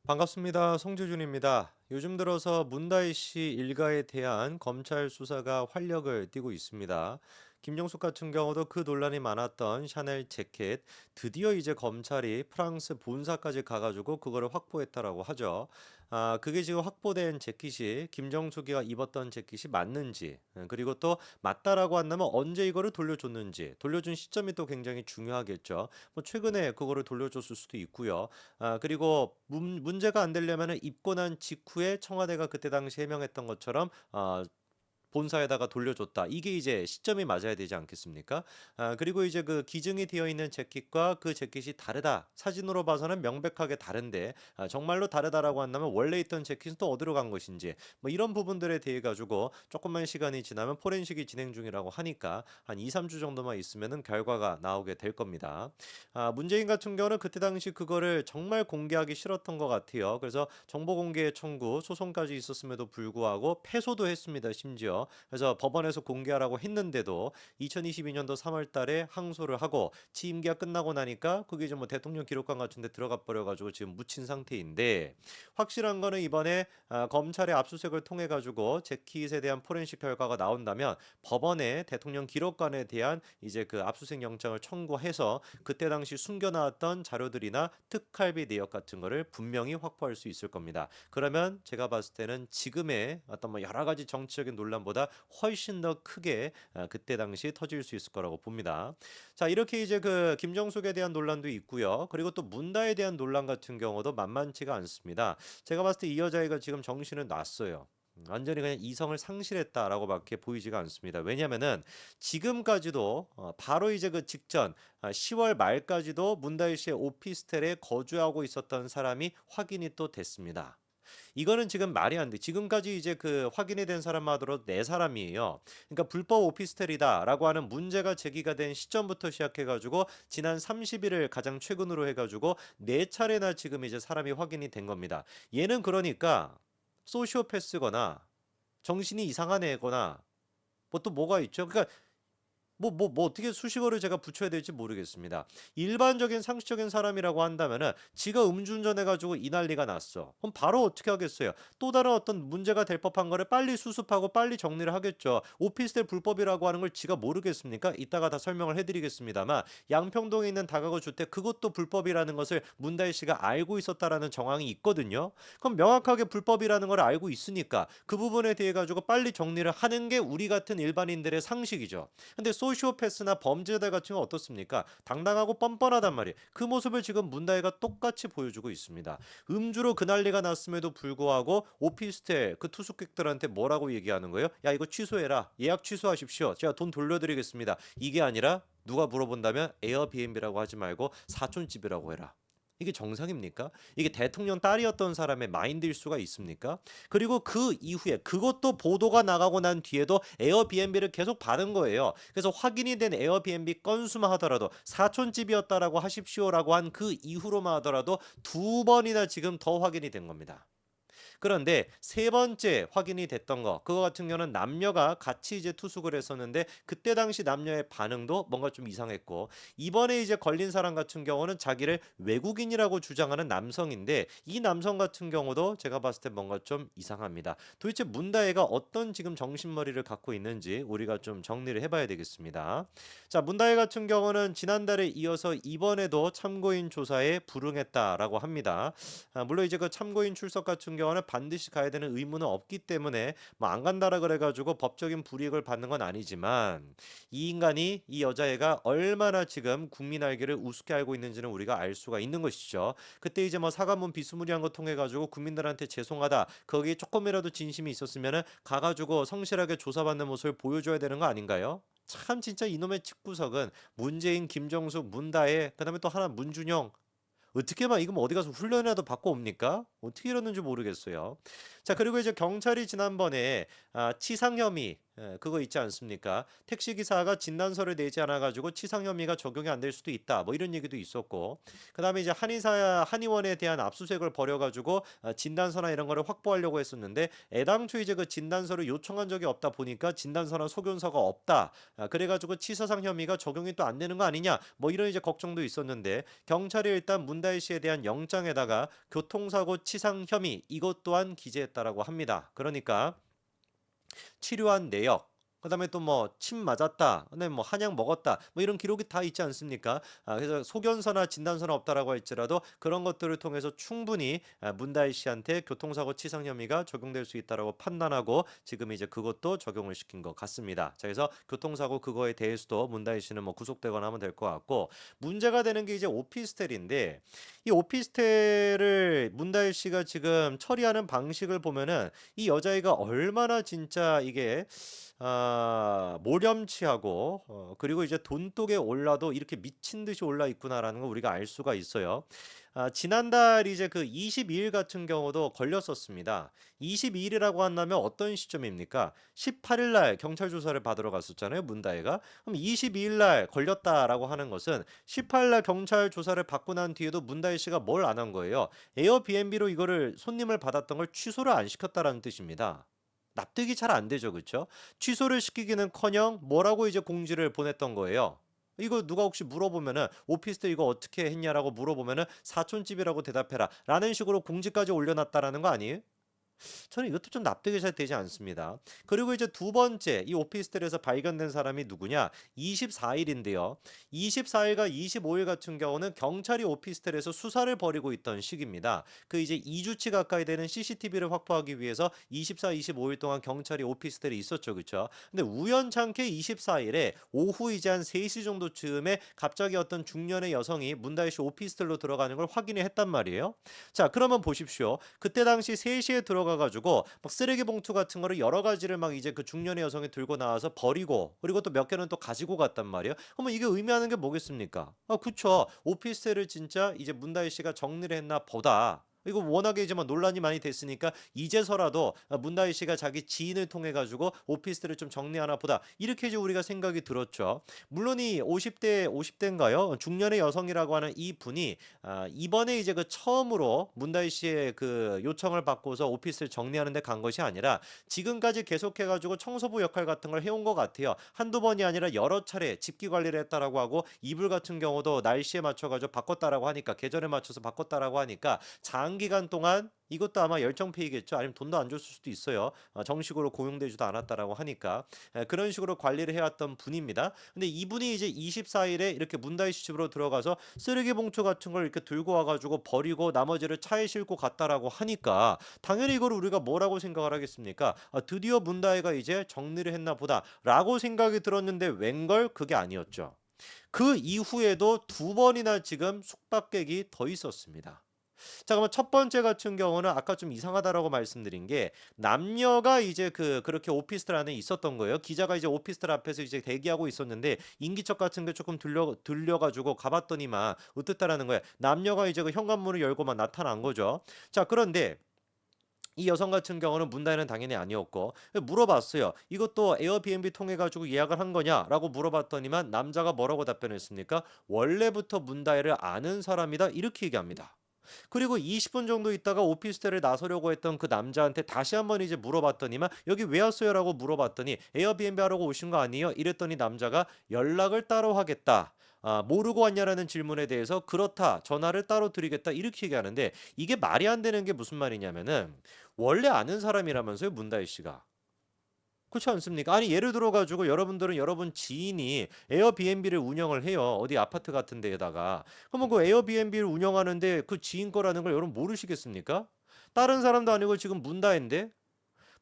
반갑습니다. 송재준입니다. 요즘 들어서 문다희 씨 일가에 대한 검찰 수사가 활력을 띠고 있습니다. 김정숙 같은 경우도 그 논란이 많았던 샤넬 재킷, 드디어 이제 검찰이 프랑스 본사까지 가가지고 그거를 확보했다라고 하죠. 그게 지금 확보된 재킷이 김정숙이가 입었던 재킷이 맞는지, 그리고 또 맞다라고 한다면 언제 이거를 돌려줬는지, 돌려준 시점이 또 굉장히 중요하겠죠. 뭐 최근에 그거를 돌려줬을 수도 있고요. 그리고 문제가 안 되려면은 입고 난 직후에 청와대가 그때 당시 해명했던 것처럼 본사에다가 돌려줬다. 이게 이제 시점이 맞아야 되지 않겠습니까? 그리고 이제 그 기증이 되어 있는 재킷과 그 재킷이 다르다. 사진으로 봐서는 명백하게 다른데 정말로 다르다라고 한다면 원래 있던 재킷은 또 어디로 간 것인지 뭐 이런 부분들에 대해 가지고 조금만 시간이 지나면 포렌식이 진행 중이라고 하니까 한 2, 3주 정도만 있으면은 결과가 나오게 될 겁니다. 문재인 같은 경우는 그때 당시 그거를 정말 공개하기 싫었던 것 같아요. 그래서 정보 공개 청구 소송까지 있었음에도 불구하고 패소도 했습니다. 심지어. 그래서 법원에서 공개하라고 했는데도 2022년도 3월 달에 항소를 하고 취임 기간 끝나고 나니까 그게 이제 뭐 대통령 기록관 같은 데 들어가 버려 가지고 지금 묻힌 상태인데 확실한 거는 이번에 검찰의 압수수색을 통해 가지고 재킷에 대한 포렌식 결과가 나온다면 법원에 대통령 기록관에 대한 이제 그 압수수색 영장을 청구해서 그때 당시 숨겨놨던 자료들이나 특활비 내역 같은 거를 분명히 확보할 수 있을 겁니다. 그러면 제가 봤을 때는 지금의 어떤 뭐 여러 가지 정치적인 논란보다 훨씬 더 크게 그때 당시 터질 수 있을 거라고 봅니다. 자, 이렇게 이제 그 김정숙에 대한 논란도 있고요. 그리고 또 문다에 대한 논란 같은 경우도 만만치가 않습니다. 제가 봤을 때 이 여자애가 지금 정신을 놨어요. 완전히 그냥 이성을 상실했다라고밖에 보이지가 않습니다. 왜냐면은 지금까지도 바로 이제 그 직전 10월 말까지도 문다일 씨의 오피스텔에 거주하고 있었던 사람이 확인이 또 됐습니다. 이거는 지금 말이 안 돼. 지금까지 이제 그 확인이 된 사람만 하더라도 네 사람이에요. 그러니까 불법 오피스텔이다라고 하는 문제가 제기가 된 시점부터 시작해가지고 지난 30일을 가장 최근으로 해가지고 네 차례나 지금 이제 사람이 확인이 된 겁니다. 얘는 그러니까 소시오패스거나 정신이 이상한 애거나 뭐 또 뭐가 있죠? 그러니까 어떻게 수식어를 제가 붙여야 될지 모르겠습니다. 일반적인 상식적인 사람이라고 한다면은 지가 음주운전해가지고 이 난리가 났어. 그럼 바로 어떻게 하겠어요? 또 다른 어떤 문제가 될 법한 거를 빨리 수습하고 빨리 정리를 하겠죠. 오피스텔 불법이라고 하는 걸 지가 모르겠습니까? 이따가 다 설명을 해드리겠습니다만 양평동에 있는 다가구 주택 그것도 불법이라는 것을 문다희 씨가 알고 있었다라는 정황이 있거든요. 그럼 명확하게 불법이라는 걸 알고 있으니까 그 부분에 대해 가지고 빨리 정리를 하는 게 우리 같은 일반인들의 상식이죠. 근데 소시오패스나 범죄자 같은 건 어떻습니까? 당당하고 뻔뻔하단 말이에요. 그 모습을 지금 문다혜가 똑같이 보여주고 있습니다. 음주로 그 난리가 났음에도 불구하고 오피스텔 그 투숙객들한테 뭐라고 얘기하는 거예요? 야, 이거 취소해라. 예약 취소하십시오. 제가 돈 돌려드리겠습니다. 이게 아니라 누가 물어본다면 에어비앤비라고 하지 말고 사촌집이라고 해라. 이게 정상입니까? 이게 대통령 딸이었던 사람의 마인드일 수가 있습니까? 그리고 그 이후에 그것도 보도가 나가고 난 뒤에도 에어비앤비를 계속 받은 거예요. 그래서 확인이 된 에어비앤비 건수만 하더라도 사촌집이었다라고 하십시오라고 한 그 이후로만 하더라도 두 번이나 지금 더 확인이 된 겁니다. 그런데 세 번째 확인이 됐던 거 그거 같은 경우는 남녀가 같이 이제 투숙을 했었는데 그때 당시 남녀의 반응도 뭔가 좀 이상했고 이번에 이제 걸린 사람 같은 경우는 자기를 외국인이라고 주장하는 남성인데 이 남성 같은 경우도 제가 봤을 때 뭔가 좀 이상합니다. 도대체 문다혜가 어떤 지금 정신머리를 갖고 있는지 우리가 좀 정리를 해봐야 되겠습니다. 자, 문다혜 같은 경우는 지난달에 이어서 이번에도 참고인 조사에 불응했다라고 합니다. 물론 이제 그 참고인 출석 같은 경우는 반드시 가야 되는 의무는 없기 때문에 뭐 안 간다라 그래가지고 법적인 불이익을 받는 건 아니지만 이 인간이 이 여자애가 얼마나 지금 국민 알기를 우습게 알고 있는지는 우리가 알 수가 있는 것이죠. 그때 이제 뭐 사과문 비스무리한 거 통해 가지고 국민들한테 죄송하다 거기에 조금이라도 진심이 있었으면은 가가지고 성실하게 조사받는 모습을 보여줘야 되는 거 아닌가요? 참 진짜 이놈의 집구석은 문재인, 김정숙, 문다혜 그다음에 또 하나 문준영 어떻게 막 이거 뭐 어디 가서 훈련이라도 받고 옵니까? 어떻게 이러는지 모르겠어요. 자, 그리고 이제 경찰이 지난번에 치상 혐의 그거 있지 않습니까? 택시기사가 진단서를 내지 않아가지고 치상 혐의가 적용이 안 될 수도 있다. 뭐 이런 얘기도 있었고, 그 다음에 이제 한의원에 대한 압수수색을 벌여가지고 진단서나 이런 거를 확보하려고 했었는데 애당초 이제 그 진단서를 요청한 적이 없다 보니까 진단서나 소견서가 없다. 그래가지고 치사상 혐의가 적용이 또 안 되는 거 아니냐? 뭐 이런 이제 걱정도 있었는데 경찰이 일단 문다혜 씨에 대한 영장에다가 교통사고 치상 혐의 이것 또한 기재했다라고 합니다. 그러니까 치료한 내역, 그다음에 또 뭐 침 맞았다, 그다음에 뭐 한약 먹었다, 뭐 이런 기록이 다 있지 않습니까? 그래서 소견서나 진단서는 없다라고 할지라도 그런 것들을 통해서 충분히 문다희 씨한테 교통사고 치상 혐의가 적용될 수 있다라고 판단하고 지금 이제 그것도 적용을 시킨 것 같습니다. 자, 그래서 교통사고 그거에 대해서도 문다희 씨는 뭐 구속되거나 하면 될 것 같고 문제가 되는 게 이제 오피스텔인데 이 오피스텔을 문다희 씨가 지금 처리하는 방식을 보면은 이 여자애가 얼마나 진짜 이게 모렴치하고 그리고 이제 돈독에 올라도 이렇게 미친 듯이 올라 있구나라는 걸 우리가 알 수가 있어요. 지난달 이제 그 22일 같은 경우도 걸렸었습니다. 22일이라고 한다면 어떤 시점입니까? 18일 날 경찰 조사를 받으러 갔었잖아요, 문다혜가. 그럼 22일 날 걸렸다라고 하는 것은 18일 날 경찰 조사를 받고 난 뒤에도 문다혜 씨가 뭘 안 한 거예요? 에어비앤비로 이거를 손님을 받았던 걸 취소를 안 시켰다라는 뜻입니다. 납득이 잘 안 되죠, 그렇죠? 취소를 시키기는커녕 뭐라고 이제 공지를 보냈던 거예요. 이거 누가 혹시 물어보면은 오피스텔 이거 어떻게 했냐라고 물어보면은 사촌집이라고 대답해라 라는 식으로 공지까지 올려놨다라는 거 아니에요? 저는 이것도 좀 납득이 잘 되지 않습니다. 그리고 이제 두 번째 이 오피스텔에서 발견된 사람이 누구냐? 24일인데요. 24일과 25일 같은 경우는 경찰이 오피스텔에서 수사를 벌이고 있던 시기입니다. 그 이제 2주치 가까이 되는 CCTV를 확보하기 위해서 24, 25일 동안 경찰이 오피스텔에 있었죠. 그렇죠? 근데 우연찮게 24일에 오후 이제 한 3시 정도쯤에 갑자기 어떤 중년의 여성이 문다혜 씨 오피스텔로 들어가는 걸 확인을 했단 말이에요. 자, 그러면 보십시오. 그때 당시 3시에 들어가가지고 막 쓰레기 봉투 같은 거를 여러 가지를 막 이제 그 중년의 여성이 들고 나와서 버리고 그리고 또 몇 개는 또 가지고 갔단 말이에요. 그러면 이게 의미하는 게 뭐겠습니까? 그쵸. 오피스텔을 진짜 이제 문다희 씨가 정리를 했나 보다. 이거 워낙에 이제 막 논란이 많이 됐으니까 이제서라도 문다희 씨가 자기 지인을 통해 가지고 오피스텔을 좀 정리하나 보다 이렇게 이제 우리가 생각이 들었죠. 물론 이 50대인가요? 중년의 여성이라고 하는 이 분이 이번에 이제 그 처음으로 문다희 씨의 그 요청을 받고서 오피스를 정리하는 데 간 것이 아니라 지금까지 계속해 가지고 청소부 역할 같은 걸 해온 것 같아요. 한두 번이 아니라 여러 차례 집기 관리를 했다라고 하고 이불 같은 경우도 날씨에 맞춰 가지고 바꿨다라고 하니까 계절에 맞춰서 바꿨다라고 하니까 장기간 동안 이것도 아마 열정페이겠죠. 아니면 돈도 안 줬을 수도 있어요. 정식으로 고용되지도 않았다라고 하니까 그런 식으로 관리를 해왔던 분입니다. 근데 이분이 이제 24일에 이렇게 문다희 씨 집으로 들어가서 쓰레기 봉투 같은 걸 이렇게 들고 와가지고 버리고 나머지를 차에 싣고 갔다라고 하니까 당연히 이걸 우리가 뭐라고 생각을 하겠습니까? 드디어 문다희가 이제 정리를 했나 보다라고 생각이 들었는데 웬걸 그게 아니었죠. 그 이후에도 두 번이나 지금 숙박객이 더 있었습니다. 자, 그러면 첫 번째 같은 경우는 아까 좀 이상하다라고 말씀드린 게 남녀가 이제 그렇게 오피스텔 안에 있었던 거예요. 기자가 이제 오피스텔 앞에서 이제 대기하고 있었는데 인기척 같은 게 조금 들려가지고 가봤더니만 어땠다라는 거예요. 남녀가 이제 그 현관문을 열고만 나타난 거죠. 자, 그런데 이 여성 같은 경우는 문다혜는 당연히 아니었고 물어봤어요. 이것도 에어비앤비 통해 가지고 예약을 한 거냐라고 물어봤더니만 남자가 뭐라고 답변했습니까? 원래부터 문다혜를 아는 사람이다 이렇게 얘기합니다. 그리고 20분 정도 있다가 오피스텔에 나서려고 했던 그 남자한테 다시 한번 이제 물어봤더니만 여기 왜 왔어요라고 물어봤더니 에어비앤비 하려고 오신 거 아니에요? 이랬더니 남자가 연락을 따로 하겠다. 모르고 왔냐라는 질문에 대해서 그렇다. 전화를 따로 드리겠다. 이렇게 얘기하는데 이게 말이 안 되는 게 무슨 말이냐면은 원래 아는 사람이라면서요, 문다희 씨가. 그렇지 않습니까? 아니 예를 들어 가지고 여러분들은 여러분 지인이 에어비앤비를 운영을 해요. 어디 아파트 같은 데에다가. 그러면 그 에어비앤비를 운영하는데 그 지인 거라는 걸 여러분 모르시겠습니까? 다른 사람도 아니고 지금 문다인데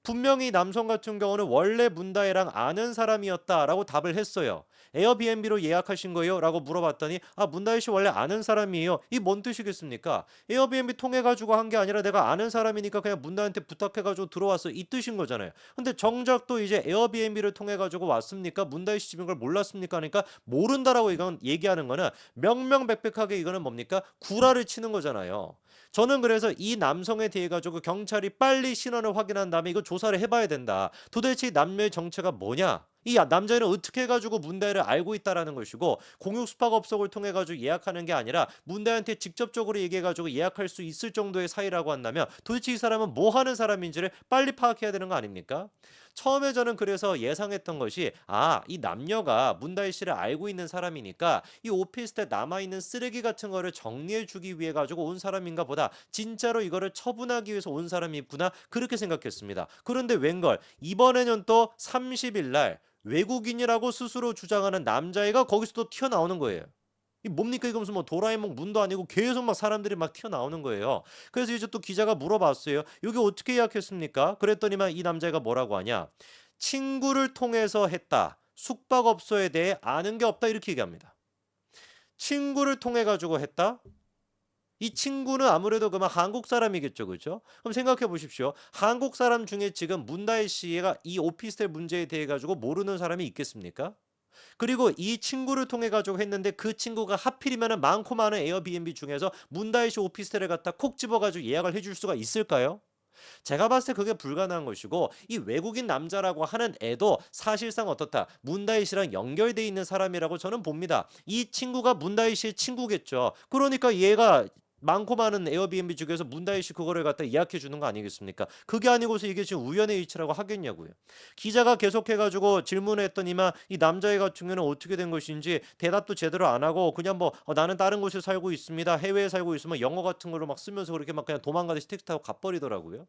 분명히 남성 같은 경우는 원래 문다혜랑 아는 사람이었다라고 답을 했어요. 에어비앤비로 예약하신 거예요? 라고 물어봤더니 문다희 씨 원래 아는 사람이에요. 이 뭔 뜻이겠습니까? 에어비앤비 통해 가지고 한 게 아니라 내가 아는 사람이니까 그냥 문다희한테 부탁해 가지고 들어왔어. 이 뜻인 거잖아요. 근데 정작 또 이제 에어비앤비를 통해 가지고 왔습니까? 문다희 씨 집인 걸 몰랐습니까? 그러니까 모른다라고 이건 얘기하는 거는 명명백백하게 이거는 뭡니까? 구라를 치는 거잖아요. 저는 그래서 이 남성에 대해 가지고 경찰이 빨리 신원을 확인한 다음에 이거 조사를 해봐야 된다. 도대체 이 남녀의 정체가 뭐냐? 이 남자애는 어떻게 해가지고 문다혜를 알고 있다라는 것이고 공유 숙박업소를 통해 가지고 예약하는 게 아니라 문다혜한테 직접적으로 얘기해가지고 예약할 수 있을 정도의 사이라고 한다면 도대체 이 사람은 뭐 하는 사람인지를 빨리 파악해야 되는 거 아닙니까? 처음에 저는 그래서 예상했던 것이 이 남녀가 문다혜 씨를 알고 있는 사람이니까 이 오피스텔 남아있는 쓰레기 같은 거를 정리해 주기 위해 가지고 온 사람인가 보다. 진짜로 이거를 처분하기 위해서 온 사람이 있구나. 그렇게 생각했습니다. 그런데 웬걸 이번에는 또 30일 날 외국인이라고 스스로 주장하는 남자애가 거기서 또 튀어나오는 거예요. 이 뭡니까 이거 무슨 뭐 도라에몽 문도 아니고 계속 막 사람들이 막 튀어나오는 거예요. 그래서 이제 또 기자가 물어봤어요. 여기 어떻게 예약했습니까? 그랬더니만 이 남자애가 뭐라고 하냐. 친구를 통해서 했다. 숙박업소에 대해 아는 게 없다 이렇게 얘기합니다. 친구를 통해 가지고 했다? 이 친구는 아무래도 그만 한국 사람이겠죠, 그죠? 그럼 생각해 보십시오. 한국 사람 중에 지금 문다혜 씨가 이 오피스텔 문제에 대해 가지고 모르는 사람이 있겠습니까? 그리고 이 친구를 통해 가지고 했는데 그 친구가 하필이면 많고 많은 에어비앤비 중에서 문다혜 씨 오피스텔에 갖다 콕 집어 가지고 예약을 해줄 수가 있을까요? 제가 봤을 때 그게 불가능한 것이고 이 외국인 남자라고 하는 애도 사실상 어떻다 문다희 씨랑 연결돼 있는 사람이라고 저는 봅니다. 이 친구가 문다희 씨의 친구겠죠. 그러니까 얘가 많고 많은 에어비앤비 중에서 문다희 씨 그거를 갖다 예약해 주는 거 아니겠습니까? 그게 아니고서 이게 지금 우연의 일치라고 하겠냐고요. 기자가 계속해가지고 질문했더니만 이 남자애 같은 경우는 어떻게 된 것인지 대답도 제대로 안 하고 그냥 뭐 나는 다른 곳에 살고 있습니다. 해외에 살고 있으면 영어 같은 걸로 막 쓰면서 그렇게 막 그냥 도망가듯이 택시 타고 가버리더라고요.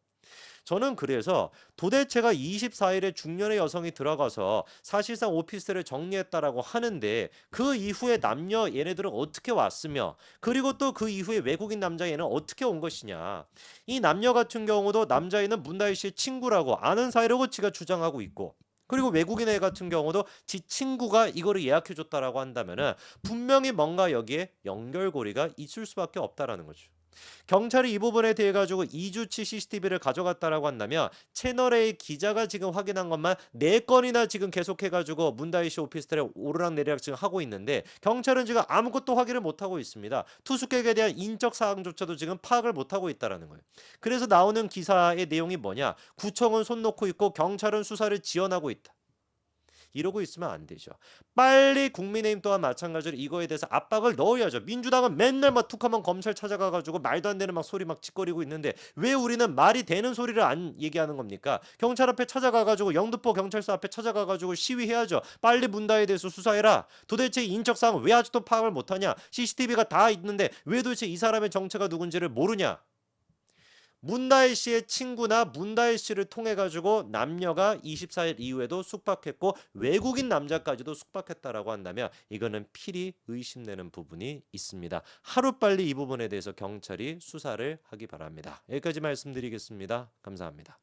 저는 그래서 도대체가 24일에 중년의 여성이 들어가서 사실상 오피스텔을 정리했다라고 하는데 그 이후에 남녀 얘네들은 어떻게 왔으며 그리고 또 그 이후에 외국인 남자애는 어떻게 온 것이냐. 이 남녀 같은 경우도 남자애는 문다희 씨의 친구라고 아는 사이라고 지가 주장하고 있고 그리고 외국인 애 같은 경우도 지 친구가 이거를 예약해 줬다라고 한다면은 분명히 뭔가 여기에 연결고리가 있을 수밖에 없다라는 거죠. 경찰이 이 부분에 대해 가지고 2주치 CCTV를 가져갔다라고 한다면 채널A 기자가 지금 확인한 것만 4건이나 지금 계속해 가지고 문다희 씨 오피스텔에 오르락내리락 지금 하고 있는데 경찰은 지금 아무것도 확인을 못 하고 있습니다. 투숙객에 대한 인적 사항조차도 지금 파악을 못 하고 있다라는 거예요. 그래서 나오는 기사의 내용이 뭐냐? 구청은 손 놓고 있고 경찰은 수사를 지연하고 있다. 이러고 있으면 안 되죠. 빨리 국민의힘 또한 마찬가지로 이거에 대해서 압박을 넣어야죠. 민주당은 맨날 막 툭하면 검찰 찾아가가지고 말도 안 되는 막 소리 막 짓거리고 있는데 왜 우리는 말이 되는 소리를 안 얘기하는 겁니까? 경찰 앞에 찾아가가지고 영등포 경찰서 앞에 찾아가가지고 시위해야죠. 빨리 문다에 대해서 수사해라. 도대체 인적사항 왜 아직도 파악을 못하냐? CCTV가 다 있는데 왜 도대체 이 사람의 정체가 누군지를 모르냐? 문다혜 씨의 친구나 문다혜 씨를 통해 가지고 남녀가 24일 이후에도 숙박했고 외국인 남자까지도 숙박했다라고 한다면 이거는 필히 의심되는 부분이 있습니다. 하루빨리 이 부분에 대해서 경찰이 수사를 하기 바랍니다. 여기까지 말씀드리겠습니다. 감사합니다.